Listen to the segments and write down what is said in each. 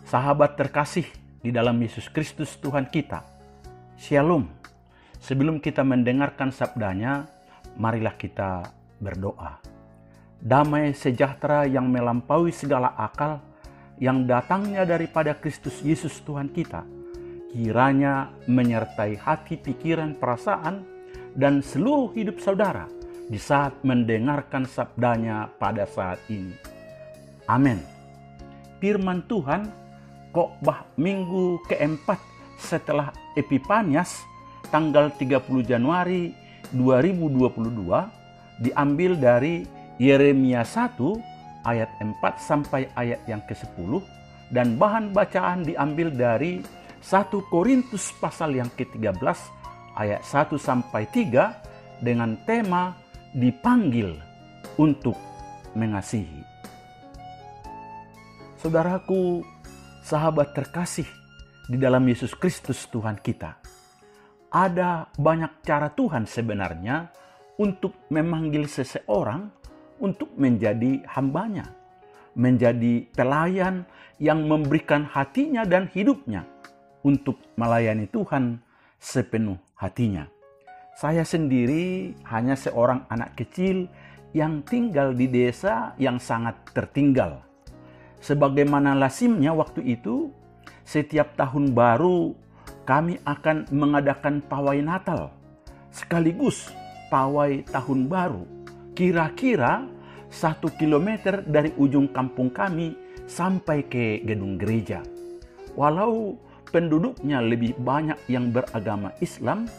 Sahabat terkasih di dalam Yesus Kristus Tuhan kita, Shalom. Sebelum kita mendengarkan sabdanya, marilah kita berdoa. Damai sejahtera yang melampaui segala akal, yang datangnya daripada Kristus Yesus Tuhan kita, kiranya menyertai hati, pikiran, perasaan, dan seluruh hidup saudara di saat mendengarkan sabdanya pada saat ini. Amin. Firman Tuhan, khotbah minggu keempat setelah Epifanias tanggal 30 Januari 2022 diambil dari Yeremia 1 ayat 4 sampai ayat yang ke-10 dan bahan bacaan diambil dari 1 Korintus pasal yang ke-13 ayat 1 sampai 3 dengan tema dipanggil untuk mengasihi. Saudaraku, sahabat terkasih di dalam Yesus Kristus Tuhan kita, ada banyak cara Tuhan sebenarnya untuk memanggil seseorang untuk menjadi hambanya, menjadi pelayan yang memberikan hatinya dan hidupnya untuk melayani Tuhan sepenuh hatinya. Saya sendiri hanya seorang anak kecil yang tinggal di desa yang sangat tertinggal. Sebagaimana lazimnya waktu itu, setiap tahun baru kami akan mengadakan pawai Natal sekaligus pawai tahun baru. Kira-kira 1 kilometer dari ujung kampung kami sampai ke gedung gereja. Walau penduduknya lebih banyak yang beragama Islam,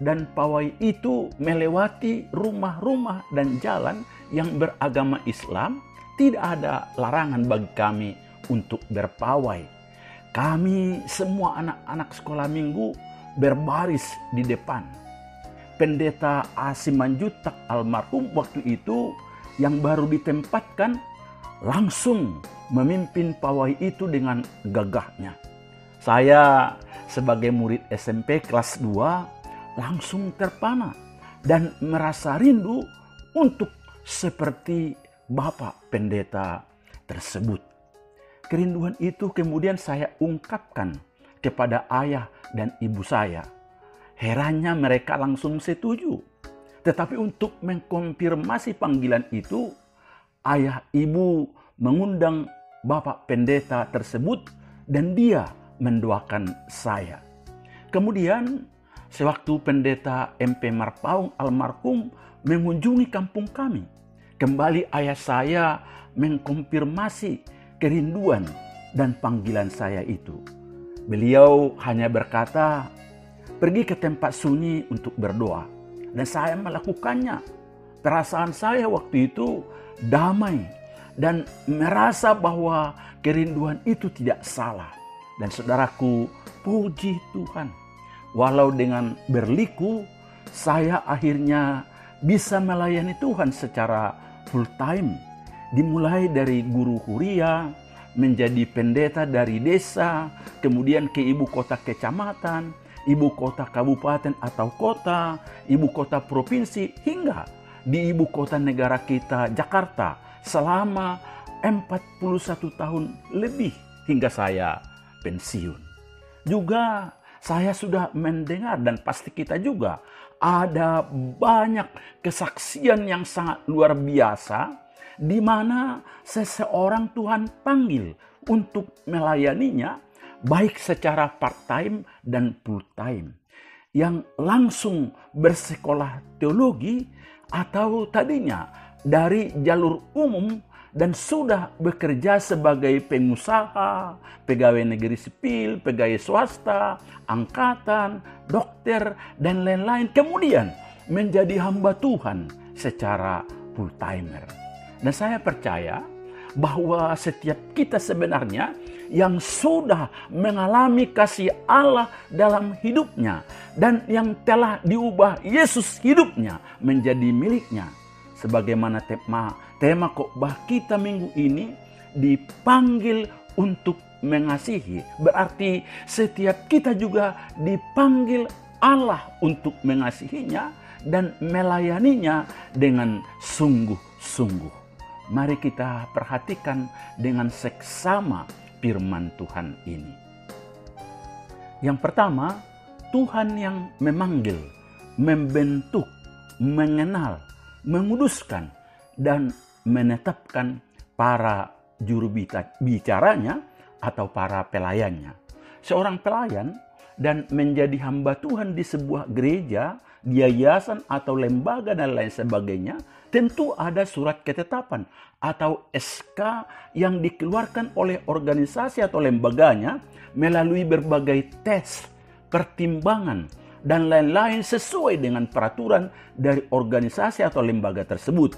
dan pawai itu melewati rumah-rumah dan jalan yang beragama Islam, tidak ada larangan bagi kami untuk berpawai. Kami semua anak-anak sekolah minggu berbaris di depan. Pendeta A. Simanjutak almarhum waktu itu yang baru ditempatkan langsung memimpin pawai itu dengan gagahnya. Saya sebagai murid SMP kelas 2 langsung terpana dan merasa rindu untuk seperti Bapak Pendeta tersebut. Kerinduan itu kemudian saya ungkapkan kepada ayah dan ibu saya. Herannya mereka langsung setuju. Tetapi untuk mengkonfirmasi panggilan itu, ayah ibu mengundang Bapak Pendeta tersebut dan dia mendoakan saya. Kemudian sewaktu Pendeta MP Marpaung almarhum mengunjungi kampung kami, kembali ayah saya mengkonfirmasi kerinduan dan panggilan saya itu. Beliau hanya berkata, pergi ke tempat sunyi untuk berdoa. Dan saya melakukannya. Perasaan saya waktu itu damai dan merasa bahwa kerinduan itu tidak salah. Dan saudaraku, puji Tuhan. Walau dengan berliku, saya akhirnya bisa melayani Tuhan secara full time. Dimulai dari guru huria, menjadi pendeta dari desa, kemudian ke ibu kota kecamatan, ibu kota kabupaten atau kota, ibu kota provinsi, hingga di ibu kota negara kita, Jakarta, selama 41 tahun lebih hingga saya pensiun. Juga saya sudah mendengar dan pasti kita juga ada banyak kesaksian yang sangat luar biasa di mana seseorang Tuhan panggil untuk melayaninya baik secara part-time dan full-time. Yang langsung bersekolah teologi atau tadinya dari jalur umum dan sudah bekerja sebagai pengusaha, pegawai negeri sipil, pegawai swasta, angkatan, dokter, dan lain-lain. Kemudian menjadi hamba Tuhan secara full-timer. Dan saya percaya bahwa setiap kita sebenarnya yang sudah mengalami kasih Allah dalam hidupnya dan yang telah diubah Yesus hidupnya menjadi miliknya. Sebagaimana tema khotbah kita minggu ini, dipanggil untuk mengasihi. Berarti setiap kita juga dipanggil Allah untuk mengasihinya dan melayaninya dengan sungguh-sungguh. Mari kita perhatikan dengan seksama firman Tuhan ini. Yang pertama, Tuhan yang memanggil, membentuk, mengenal, menguduskan, dan menetapkan para juru bicaranya atau para pelayannya. Seorang pelayan dan menjadi hamba Tuhan di sebuah gereja, di yayasan atau lembaga dan lain sebagainya, tentu ada surat ketetapan atau SK yang dikeluarkan oleh organisasi atau lembaganya melalui berbagai tes, pertimbangan, dan lain-lain sesuai dengan peraturan dari organisasi atau lembaga tersebut.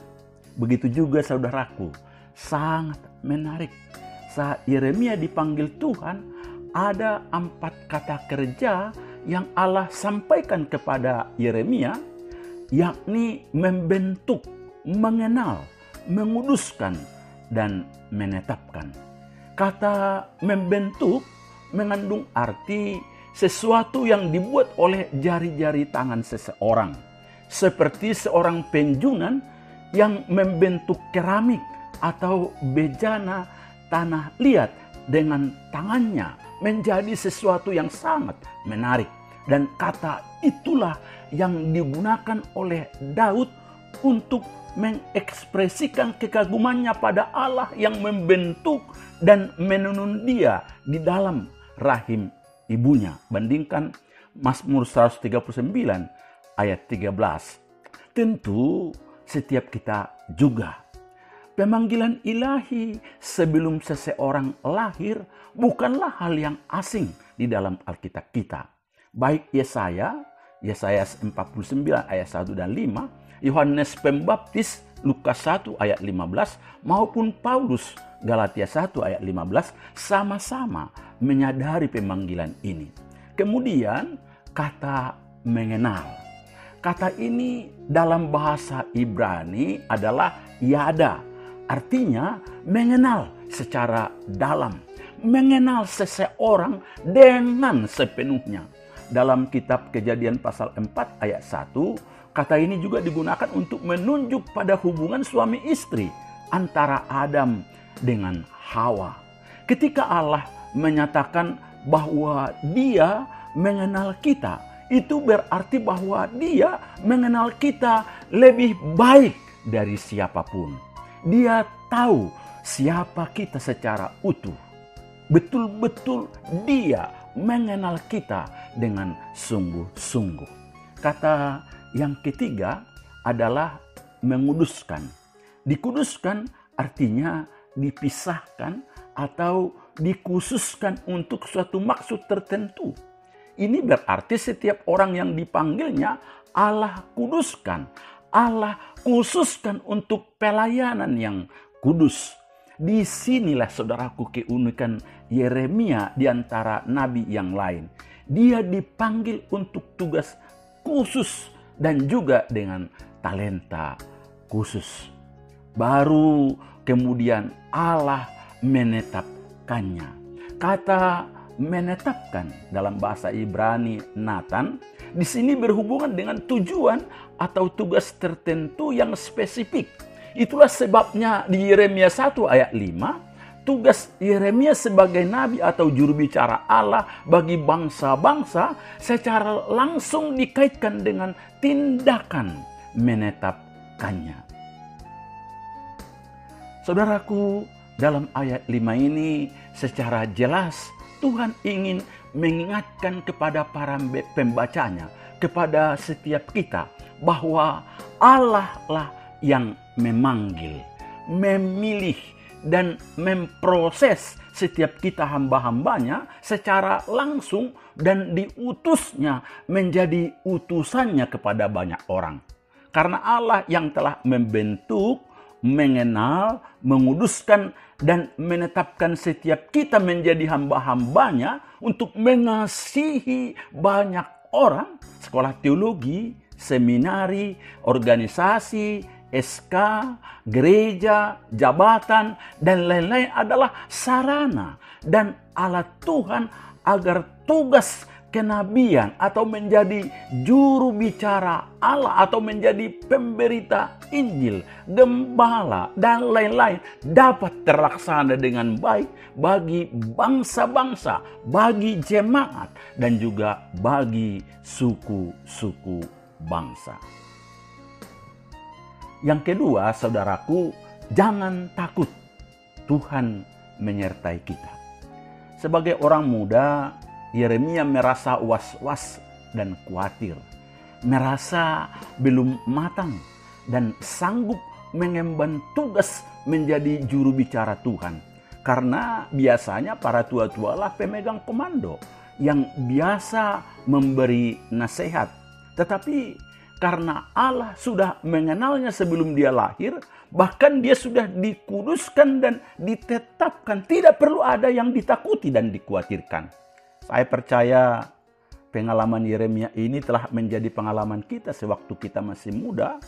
Begitu juga saudaraku, sangat menarik. Saat Yeremia dipanggil Tuhan, ada 4 kata kerja yang Allah sampaikan kepada Yeremia, yakni membentuk, mengenal, menguduskan, dan menetapkan. Kata membentuk mengandung arti sesuatu yang dibuat oleh jari-jari tangan seseorang. Seperti seorang penjunan yang membentuk keramik atau bejana tanah liat dengan tangannya menjadi sesuatu yang sangat menarik. Dan kata itulah yang digunakan oleh Daud untuk mengekspresikan kekagumannya pada Allah yang membentuk dan menenun dia di dalam rahim ibunya. Bandingkan Mazmur 139 ayat 13. Tentu setiap kita juga. Pemanggilan ilahi sebelum seseorang lahir bukanlah hal yang asing di dalam Alkitab kita. Baik Yesaya 49 ayat 1 dan 5, Yohanes Pembaptis Lukas 1 ayat 15, maupun Paulus Galatia 1 ayat 15 sama-sama menyadari pemanggilan ini. Kemudian kata mengenal. Kata ini dalam bahasa Ibrani adalah yada. Artinya mengenal secara dalam. Mengenal seseorang dengan sepenuhnya. Dalam kitab Kejadian pasal 4 ayat 1, kata ini juga digunakan untuk menunjuk pada hubungan suami istri antara Adam dengan Hawa. Ketika Allah menyatakan bahwa Dia mengenal kita, itu berarti bahwa Dia mengenal kita lebih baik dari siapapun. Dia tahu siapa kita secara utuh. Betul-betul Dia mengenal kita dengan sungguh-sungguh. Kata yang ketiga adalah menguduskan. Dikuduskan artinya dipisahkan atau dikhususkan untuk suatu maksud tertentu. Ini berarti setiap orang yang dipanggilnya Allah kuduskan. Allah khususkan untuk pelayanan yang kudus. Di sinilah saudaraku keunikan Yeremia di antara nabi yang lain. Dia dipanggil untuk tugas khusus dan juga dengan talenta khusus. Baru kemudian Allah menetapkannya. Kata menetapkan dalam bahasa Ibrani Nathan di sini berhubungan dengan tujuan atau tugas tertentu yang spesifik. Itulah sebabnya di Yeremia 1 ayat 5, tugas Yeremia sebagai nabi atau juru bicara Allah bagi bangsa-bangsa secara langsung dikaitkan dengan tindakan menetapkannya. Saudaraku, dalam ayat 5 ini secara jelas Tuhan ingin mengingatkan kepada para pembacanya, kepada setiap kita, bahwa Allah lah yang memanggil, memilih, dan memproses setiap kita hamba-hambanya secara langsung dan diutusnya menjadi utusannya kepada banyak orang. Karena Allah yang telah membentuk, mengenal, menguduskan, dan menetapkan setiap kita menjadi hamba-hambanya untuk mengasihi banyak orang. Sekolah teologi, seminari, organisasi, SK, gereja, jabatan, dan lain-lain adalah sarana dan alat Tuhan agar tugas kenabian atau menjadi juru bicara Allah atau menjadi pemberita Injil, gembala, dan lain-lain dapat terlaksana dengan baik bagi bangsa-bangsa, bagi jemaat, dan juga bagi suku-suku bangsa. Yang kedua, saudaraku, jangan takut. Tuhan menyertai kita. Sebagai orang muda, Yeremia merasa was-was dan khawatir. Merasa belum matang dan sanggup mengemban tugas menjadi juru bicara Tuhan. Karena biasanya para tua-tua lah pemegang komando yang biasa memberi nasihat. Tetapi karena Allah sudah mengenalnya sebelum dia lahir, bahkan dia sudah dikuduskan dan ditetapkan. Tidak perlu ada yang ditakuti dan dikhawatirkan. Saya percaya pengalaman Yeremia ini telah menjadi pengalaman kita sewaktu kita masih muda,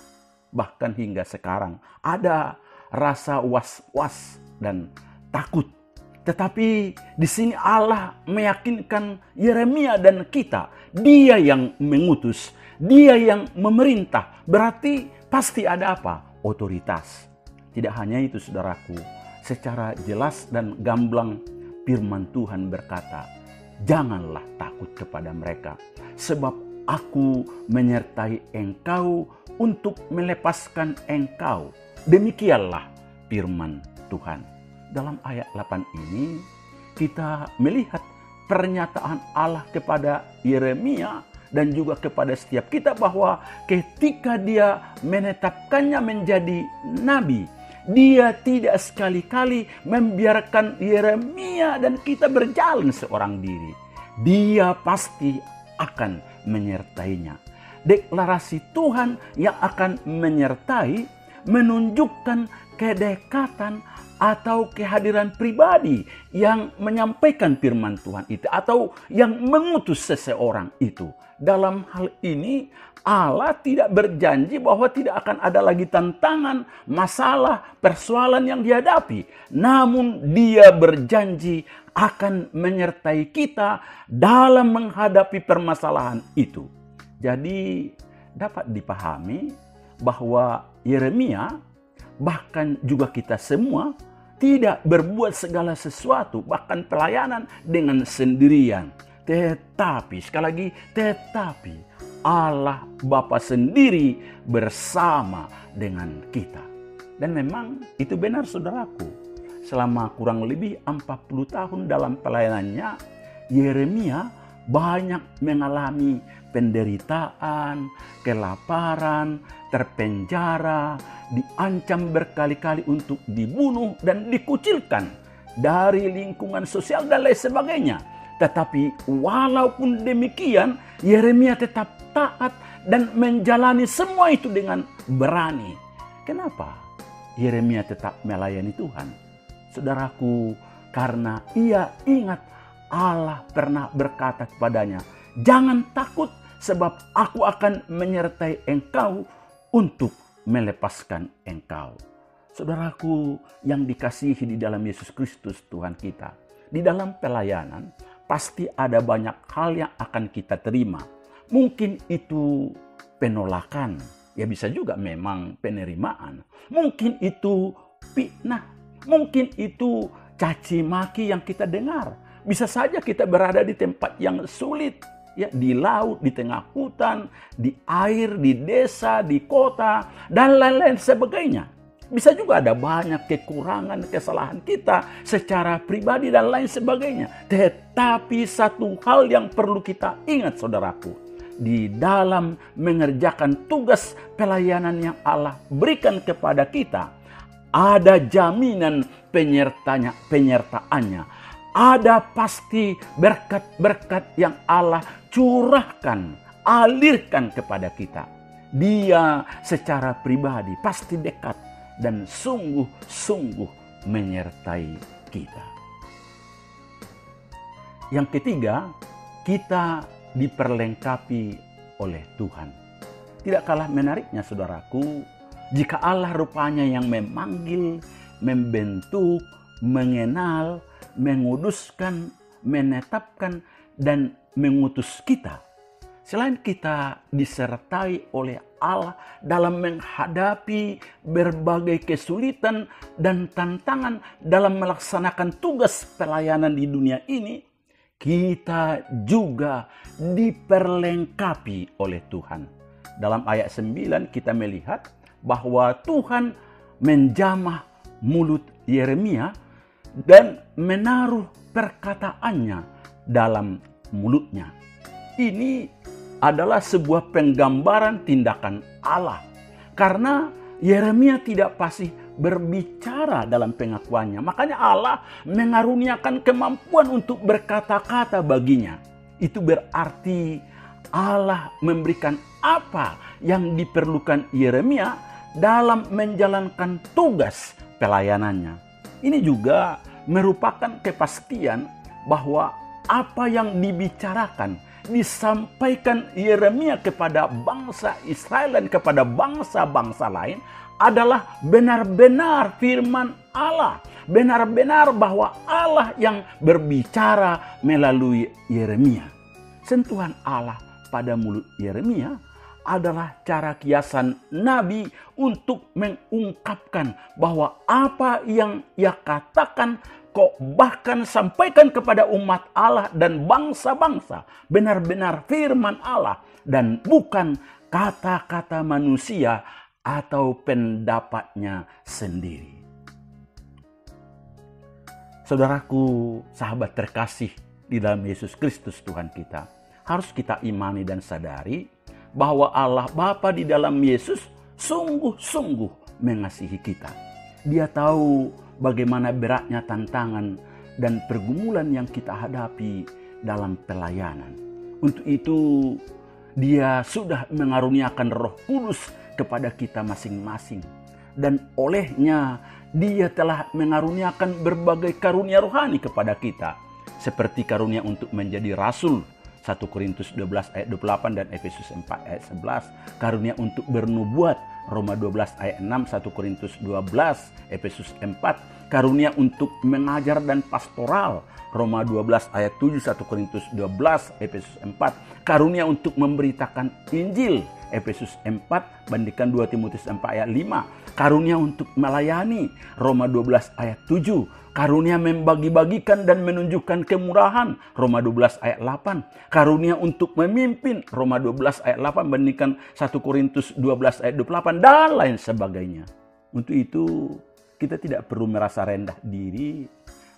bahkan hingga sekarang. Ada rasa was-was dan takut. Tetapi di sini Allah meyakinkan Yeremia dan kita, Dia yang mengutus, Dia yang memerintah. Berarti pasti ada apa? Otoritas. Tidak hanya itu, saudaraku. Secara jelas dan gamblang firman Tuhan berkata, janganlah takut kepada mereka, sebab aku menyertai engkau untuk melepaskan engkau. Demikianlah firman Tuhan. Dalam ayat 8 ini kita melihat pernyataan Allah kepada Yeremia dan juga kepada setiap kita bahwa ketika dia menetapkannya menjadi nabi, dia tidak sekali-kali membiarkan Yeremia dan kita berjalan seorang diri. Dia pasti akan menyertainya. Deklarasi Tuhan yang akan menyertai menunjukkan kedekatan atau kehadiran pribadi yang menyampaikan firman Tuhan itu atau yang mengutus seseorang itu. Dalam hal ini Allah tidak berjanji bahwa tidak akan ada lagi tantangan, masalah, persoalan yang dihadapi. Namun Dia berjanji akan menyertai kita dalam menghadapi permasalahan itu. Jadi dapat dipahami bahwa Yeremia, bahkan juga kita semua, tidak berbuat segala sesuatu, bahkan pelayanan dengan sendirian. Tetapi, sekali lagi, tetapi Allah Bapa sendiri bersama dengan kita. Dan memang itu benar, saudaraku. Selama kurang lebih 40 tahun dalam pelayanannya, Yeremia banyak mengalami penderitaan, kelaparan, terpenjara, diancam berkali-kali untuk dibunuh dan dikucilkan dari lingkungan sosial dan lain sebagainya. Tetapi walaupun demikian, Yeremia tetap taat dan menjalani semua itu dengan berani. Kenapa Yeremia tetap melayani Tuhan? Saudaraku, karena ia ingat Allah pernah berkata kepadanya, jangan takut sebab aku akan menyertai engkau untuk melepaskan engkau. Saudaraku yang dikasihi di dalam Yesus Kristus Tuhan kita, di dalam pelayanan pasti ada banyak hal yang akan kita terima. Mungkin itu penolakan, ya bisa juga memang penerimaan. Mungkin itu fitnah, mungkin itu caci maki yang kita dengar. Bisa saja kita berada di tempat yang sulit, ya, di laut, di tengah hutan, di air, di desa, di kota, dan lain-lain sebagainya. Bisa juga ada banyak kekurangan, kesalahan kita secara pribadi dan lain sebagainya. Tetapi satu hal yang perlu kita ingat, saudaraku, di dalam mengerjakan tugas pelayanan yang Allah berikan kepada kita, ada jaminan penyertaannya. Ada pasti berkat-berkat yang Allah curahkan, alirkan kepada kita. Dia secara pribadi pasti dekat dan sungguh-sungguh menyertai kita. Yang ketiga, kita diperlengkapi oleh Tuhan. Tidak kalah menariknya, saudaraku, jika Allah rupanya yang memanggil, membentuk, mengenal, menguduskan, menetapkan, dan mengutus kita, selain kita disertai oleh Allah dalam menghadapi berbagai kesulitan dan tantangan dalam melaksanakan tugas pelayanan di dunia ini, kita juga diperlengkapi oleh Tuhan. Dalam ayat 9 kita melihat bahwa Tuhan menjamah mulut Yeremia dan menaruh perkataannya dalam mulutnya. Ini adalah sebuah penggambaran tindakan Allah. Karena Yeremia tidak fasih berbicara dalam pengakuannya. Makanya Allah mengaruniakan kemampuan untuk berkata-kata baginya. Itu berarti Allah memberikan apa yang diperlukan Yeremia dalam menjalankan tugas pelayanannya. Ini juga merupakan kepastian bahwa apa yang dibicarakan, disampaikan Yeremia kepada bangsa Israel dan kepada bangsa-bangsa lain adalah benar-benar firman Allah. Benar-benar bahwa Allah yang berbicara melalui Yeremia. Sentuhan Allah pada mulut Yeremia adalah cara kiasan Nabi untuk mengungkapkan bahwa apa yang ia katakan kok bahkan sampaikan kepada umat Allah dan bangsa-bangsa benar-benar firman Allah dan bukan kata-kata manusia atau pendapatnya sendiri. Saudaraku, sahabat terkasih di dalam Yesus Kristus Tuhan kita, harus kita imani dan sadari bahwa Allah Bapa di dalam Yesus sungguh-sungguh mengasihi kita. Dia tahu bagaimana beratnya tantangan dan pergumulan yang kita hadapi dalam pelayanan. Untuk itu, Dia sudah mengaruniakan Roh Kudus kepada kita masing-masing. Dan olehnya, Dia telah mengaruniakan berbagai karunia rohani kepada kita. Seperti karunia untuk menjadi rasul, 1 Korintus 12 ayat 28 dan Efesus 4 ayat 11. Karunia untuk bernubuat, Roma 12 ayat 6, 1 Korintus 12, Efesus 4. Karunia untuk mengajar dan pastoral, Roma 12 ayat 7, 1 Korintus 12, Efesus 4. Karunia untuk memberitakan Injil, Efesus 4, bandingkan 2 Timotius 4 ayat 5. Karunia untuk melayani, Roma 12 ayat 7. Karunia membagi-bagikan dan menunjukkan kemurahan, Roma 12 ayat 8. Karunia untuk memimpin, Roma 12 ayat 8, bandingkan 1 Korintus 12 ayat 28, dan lain sebagainya. Untuk itu, kita tidak perlu merasa rendah diri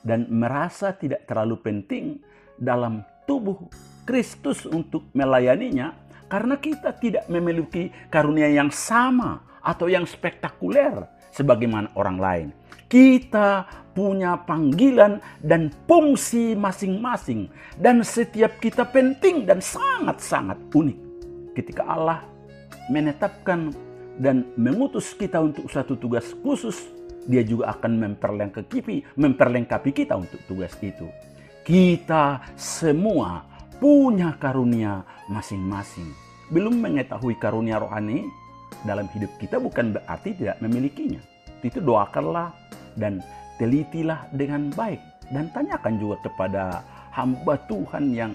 dan merasa tidak terlalu penting dalam tubuh Kristus untuk melayaninya, karena kita tidak memiliki karunia yang sama atau yang spektakuler sebagaimana orang lain. Kita punya panggilan dan fungsi masing-masing, dan setiap kita penting dan sangat-sangat unik. Ketika Allah menetapkan dan mengutus kita untuk satu tugas khusus, Dia juga akan memperlengkapi kita untuk tugas itu. Kita semua punya karunia masing-masing. Belum mengetahui karunia rohani dalam hidup kita bukan berarti tidak memilikinya. Itu doakanlah dan telitilah dengan baik. Dan tanyakan juga kepada hamba Tuhan yang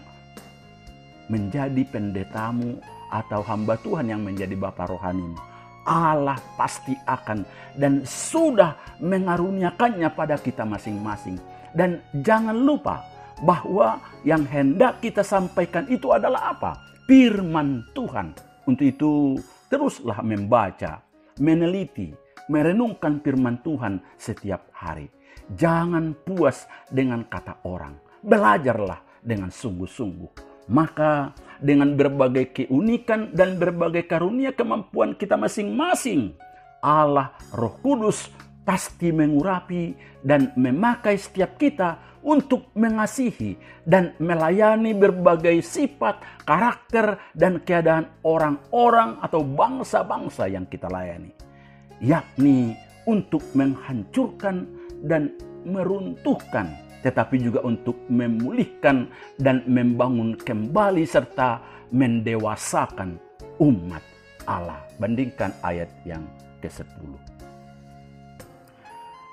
menjadi pendetamu atau hamba Tuhan yang menjadi bapa rohanimu. Allah pasti akan dan sudah mengaruniakannya pada kita masing-masing. Dan jangan lupa bahwa yang hendak kita sampaikan itu adalah apa? Firman Tuhan. Untuk itu teruslah membaca, meneliti, merenungkan firman Tuhan setiap hari. Jangan puas dengan kata orang. Belajarlah dengan sungguh-sungguh. Maka dengan berbagai keunikan dan berbagai karunia kemampuan kita masing-masing, Allah Roh Kudus pasti mengurapi dan memakai setiap kita untuk mengasihi dan melayani berbagai sifat, karakter, dan keadaan orang-orang atau bangsa-bangsa yang kita layani. Yakni untuk menghancurkan dan meruntuhkan, tetapi juga untuk memulihkan dan membangun kembali serta mendewasakan umat Allah. Bandingkan ayat yang ke-10.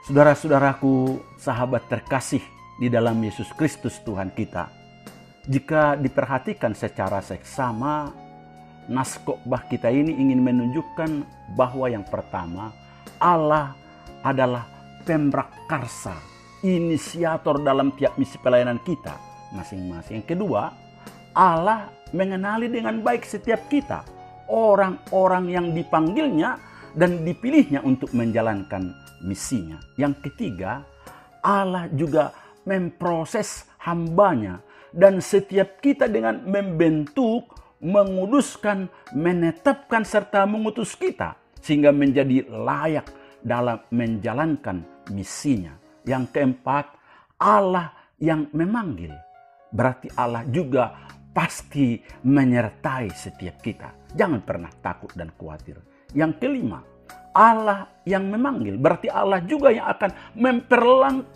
Saudara-saudaraku, sahabat terkasih di dalam Yesus Kristus Tuhan kita, Jika diperhatikan secara seksama, nas khotbah kita ini ingin menunjukkan bahwa yang pertama, Allah adalah pemrakarsa, inisiator dalam tiap misi pelayanan kita masing-masing. Yang kedua, Allah mengenali dengan baik setiap kita, orang-orang yang dipanggilnya dan dipilihnya untuk menjalankan misinya. Yang ketiga, Allah juga memproses hambanya dan setiap kita dengan membentuk, menguduskan, menetapkan serta mengutus kita sehingga menjadi layak dalam menjalankan misinya. Yang keempat, Allah yang memanggil. Berarti Allah juga pasti menyertai setiap kita. Jangan pernah takut dan khawatir. Yang kelima, Allah yang memanggil. Berarti Allah juga yang akan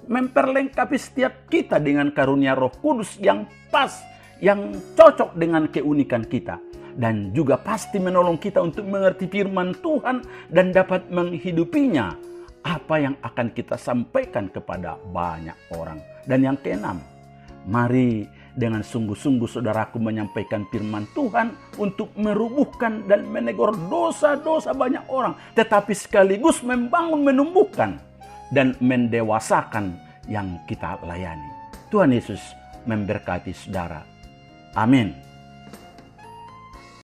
memperlengkapi setiap kita dengan karunia Roh Kudus yang pas, yang cocok dengan keunikan kita. Dan juga pasti menolong kita untuk mengerti firman Tuhan dan dapat menghidupinya. Apa yang akan kita sampaikan kepada banyak orang. Dan yang keenam, mari dengan sungguh-sungguh saudaraku menyampaikan firman Tuhan untuk merubuhkan dan menegur dosa-dosa banyak orang. Tetapi sekaligus membangun, menumbuhkan, dan mendewasakan yang kita layani. Tuhan Yesus memberkati saudara. Amin.